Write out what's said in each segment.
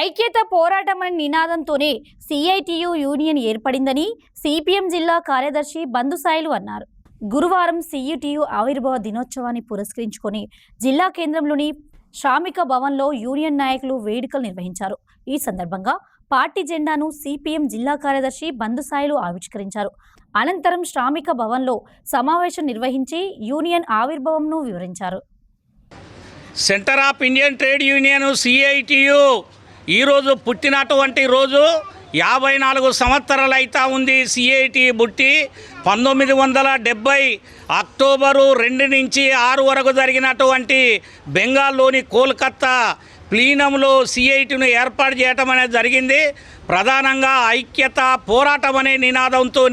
ఐక్యత పోరాటం అనే నినాదంతోనే సిఐటియు యూనియన్ ఏర్పడిందని సిపిఎం జిల్లా కార్యదర్శి బంధుసాయిలు అన్నారు. గురువారం సిఐటియు ఆవిర్భావ దినోత్సవాన్ని పురస్కరించుకొని జిల్లా కేంద్రంలోని శ్రామిక భవన్లో యూనియన్ నాయకులు వేడుకలు నిర్వహించారు. ఈ సందర్భంగా పార్టీ జెండాను సిపిఎం జిల్లా కార్యదర్శి బంధుసాయిలు ఆవిష్కరించారు. అనంతరం శ్రామిక భవన్లో సమావేశం నిర్వహించి యూనియన్ ఆవిర్భావంను వివరించారు. Centre of Indian trade union CITU ఈరోజు పుట్టినటువంటి రోజు 54 సంవత్సరాలు అయితే ఉంది. సిఐటి బుట్టి 1970 అక్టోబరు 2 నుంచి 6 వరకు జరిగినటువంటి బెంగాల్లోని కోల్కత్తా ప్లీనంలో సిఐటిను ఏర్పాటు చేయటం అనేది జరిగింది. ప్రధానంగా ఐక్యత పోరాటం అనే నినాదంతో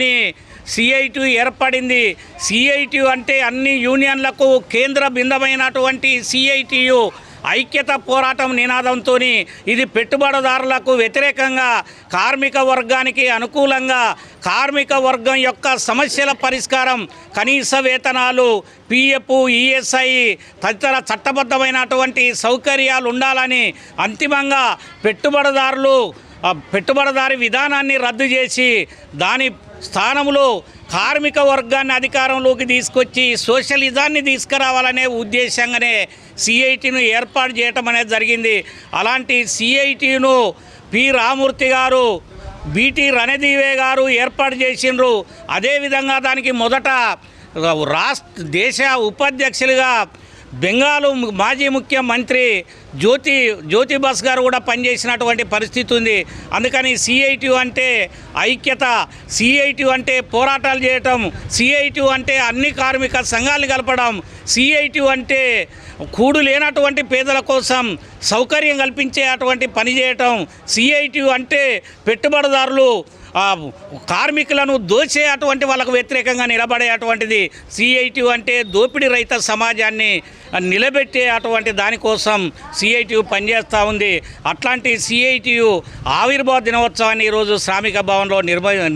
సిఐటి ఏర్పడింది. సిఐటి అంటే అన్ని యూనియన్లకు కేంద్ర బిందమైనటువంటి సిఐటియు ఐక్యత పోరాటం నినాదంతో ఇది పెట్టుబడిదారులకు వ్యతిరేకంగా కార్మిక వర్గానికి అనుకూలంగా కార్మిక వర్గం యొక్క సమస్యల పరిష్కారం, కనీస వేతనాలు, పిఎఫ్, ఈఎస్ఐ తదితర చట్టబద్ధమైనటువంటి సౌకర్యాలు ఉండాలని అంతిమంగా పెట్టుబడిదారి విధానాన్ని రద్దు చేసి దాని స్థానంలో కార్మిక వర్గాన్ని అధికారంలోకి తీసుకొచ్చి సోషలిజాన్ని తీసుకురావాలనే ఉద్దేశంగానే సిఐటిను ఏర్పాటు చేయటం అనేది జరిగింది. అలాంటి సిఐటిను పి రామూర్తి గారు, బిటి రణదీవే గారు ఏర్పాటు చేసిండ్రు. అదేవిధంగా దానికి మొదట దేశ ఉపాధ్యక్షులుగా బెంగాలు మాజీ ముఖ్యమంత్రి జ్యోతి బస్ గారు కూడా పనిచేసినటువంటి పరిస్థితి ఉంది. అందుకని సిఐటి అంటే ఐక్యత, సిఐటి అంటే పోరాటాలు చేయటం, సిఐటి అంటే అన్ని కార్మిక సంఘాలు కలపడం, సిఐటి అంటే కూడు లేనటువంటి పేదల కోసం సౌకర్యం కల్పించే అటువంటి పని చేయటం, సిఐటి అంటే పెట్టుబడిదారులు కార్మికులను దోచే అటువంటి వాళ్ళకు వ్యతిరేకంగా నిలబడే అటువంటిది. సిఐటి అంటే దోపిడీ రహిత సమాజాన్ని నిలబెట్టే అటువంటి దానికోసం సిఐటి పనిచేస్తూ ఉంది. అట్లాంటి సిఐటియు ఆవిర్భావ దినోత్సవాన్ని ఈరోజు శ్రామిక భవన్లో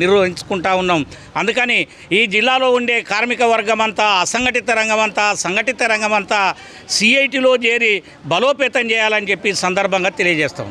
నిర్వహించుకుంటా ఉన్నాం. అందుకని ఈ జిల్లాలో ఉండే కార్మిక వర్గం అంతా, అసంఘటిత రంగం అంతా, సంఘటిత రంగం అంతా సిఐటిలో చేరి బలోపేతం చేయాలని చెప్పి సందర్భంగా తెలియజేస్తాం.